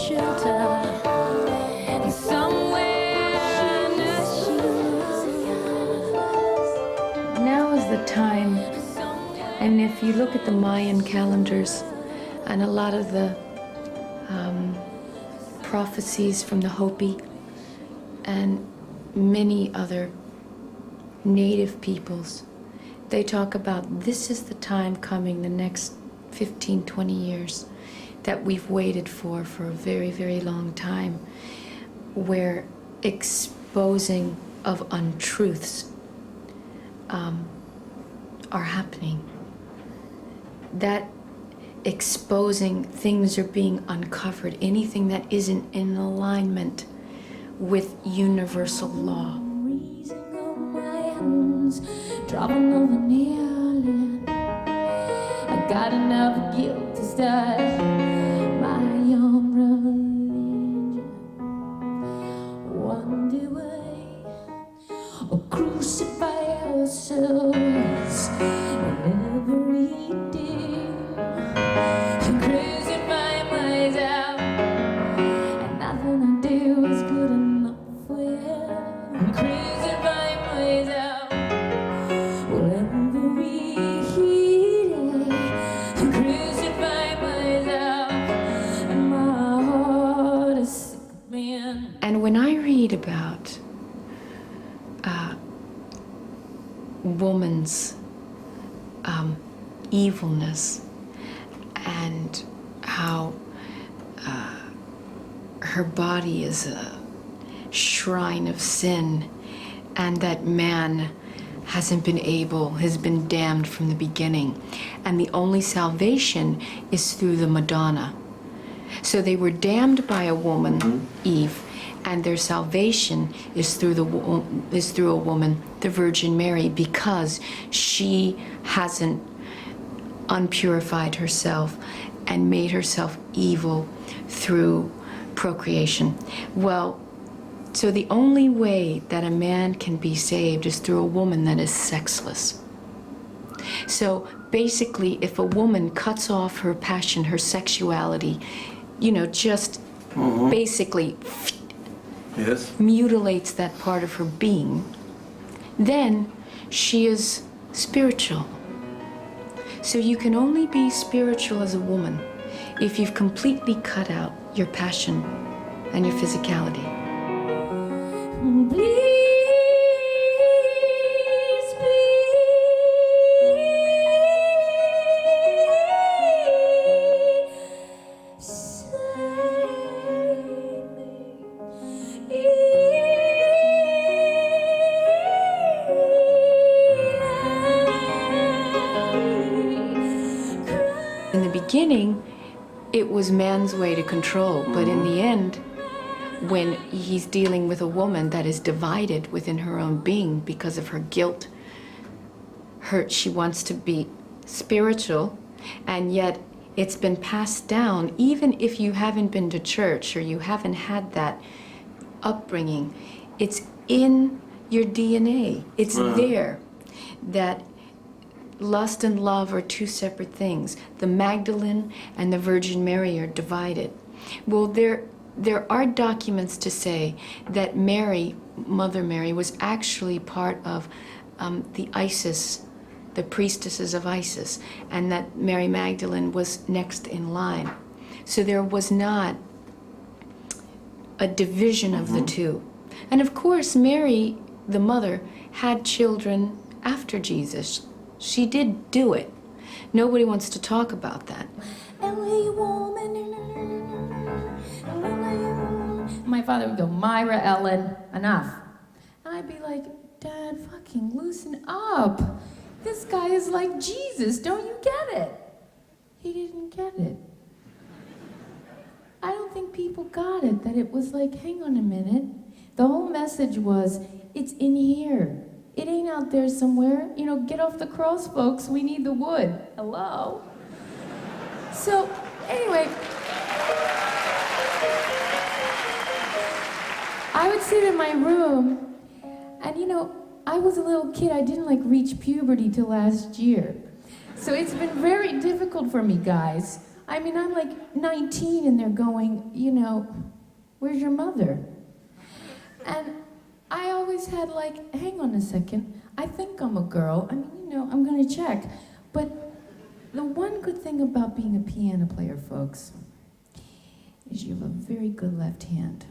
shelter. And somewhere now is the time, and if you look at the Mayan calendars and a lot of the prophecies from the Hopi and many other native peoples, they talk about this is the time coming, the next 15, 20 years that we've waited for a very, very long time, where exposing of untruths are happening. That exposing things are being uncovered, anything that isn't in alignment with universal law. Dropping over kneeling, I got enough guilt to start my own revenge. One way, or crucify ourselves every day. I'm crazy my mind's out, and nothing I do is good enough for you. I'm crazy my mind's out. And when I read about woman's evilness and how her body is a shrine of sin, and that man has been damned from the beginning, and the only salvation is through the Madonna. So they were damned by a woman, Eve, and their salvation is through a woman, the Virgin Mary, because she hasn't unpurified herself and made herself evil through procreation. Well, so the only way that a man can be saved is through a woman that is sexless. So basically, if a woman cuts off her passion, her sexuality, just basically mutilates that part of her being, then she is spiritual. So you can only be spiritual as a woman if you've completely cut out your passion and your physicality. In the beginning, it was man's way to control, but in the end, when he's dealing with a woman that is divided within her own being because of her guilt, she wants to be spiritual, and yet it's been passed down. Even if you haven't been to church or you haven't had that upbringing, it's in your DNA. It's there that lust and love are two separate things. The Magdalene and the Virgin Mary are divided. Well, there are documents to say that Mary, Mother Mary, was actually part of the Isis, the priestesses of Isis, and that Mary Magdalene was next in line. So there was not a division of the two. And of course, Mary, the mother, had children after Jesus. She did do it. Nobody wants to talk about that. My father would go, Myra Ellen, enough. And I'd be like, Dad, fucking loosen up. This guy is like Jesus, don't you get it? He didn't get it. I don't think people got it, that it was like, hang on a minute. The whole message was, it's in here. It ain't out there somewhere. Get off the cross, folks. We need the wood. Hello? So, anyway, I would sit in my room, and I was a little kid. I didn't reach puberty till last year. So it's been very difficult for me, guys. I mean, I'm like 19 and they're going, you know, where's your mother? And I always had like, hang on a second, I think I'm a girl. I mean, you know, I'm gonna check. But the one good thing about being a piano player, folks, is you have a very good left hand.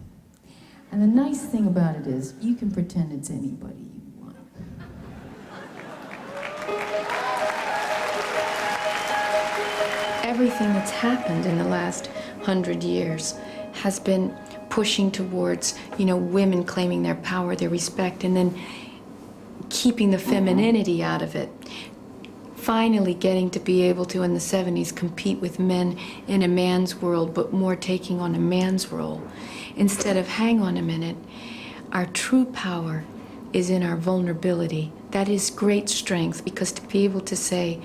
And the nice thing about it is, you can pretend it's anybody you want. Everything that's happened in the last 100 years has been pushing towards, you know, women claiming their power, their respect, and then keeping the femininity out of it. Finally getting to be able to, in the 70s, compete with men in a man's world, but more taking on a man's role. Instead of, hang on a minute, our true power is in our vulnerability. That is great strength, because to be able to say,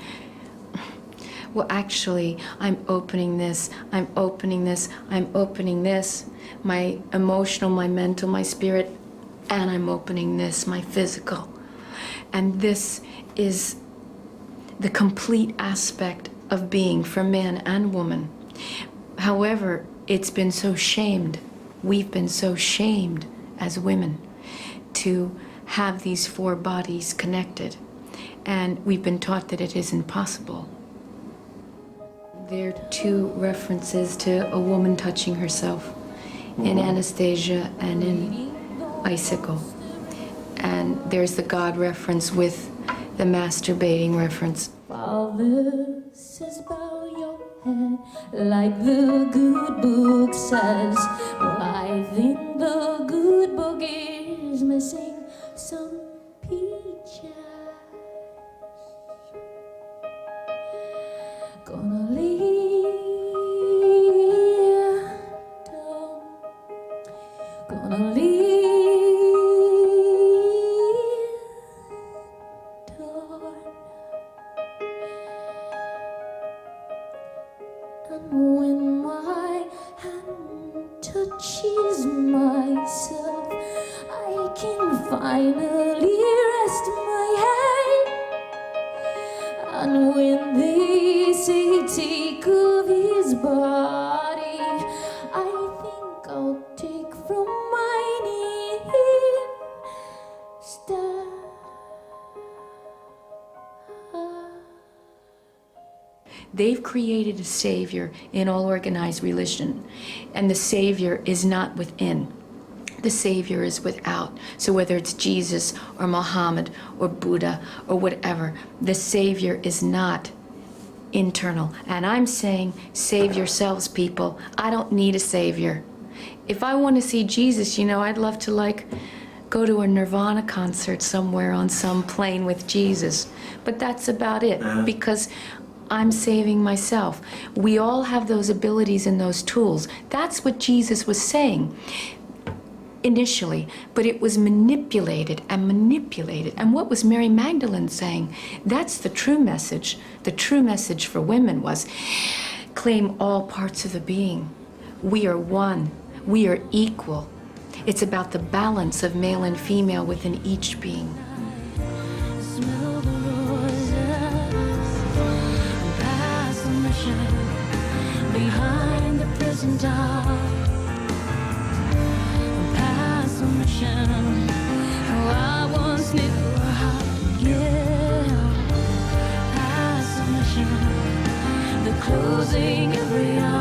well, actually, I'm opening this, I'm opening this, I'm opening this, my emotional, my mental, my spirit, and I'm opening this, my physical. And this is the complete aspect of being for man and woman. However, it's been so shamed. We've been so shamed as women to have these four bodies connected. And we've been taught that it is impossible. There are two references to a woman touching herself in Anastasia and in Icicle. And there's the God reference with the masturbating reference. Father says, bow your head like the good book says. Well, I think the good book is missing some peaches. Gonna leave down. Gonna leave. And when my hand touches myself, I can finally rest my head. And when they say take of his body, I think I'll take from mine instead. They've created a savior in all organized religion, and the savior is not within. The savior is without. So whether it's Jesus or Muhammad or Buddha or whatever, the savior is not internal. And I'm saying, save yourselves, people. I don't need a savior. If I want to see Jesus, you know, I'd love to go to a Nirvana concert somewhere on some plane with Jesus. But that's about it, because I'm saving myself. We all have those abilities and those tools. That's what Jesus was saying initially, but it was manipulated and manipulated. And what was Mary Magdalene saying? That's the true message. The true message for women was, claim all parts of the being. We are one. We are equal. It's about the balance of male and female within each being. Behind the prison door, past the mission. I once knew how to give. Past the mission, the closing every hour.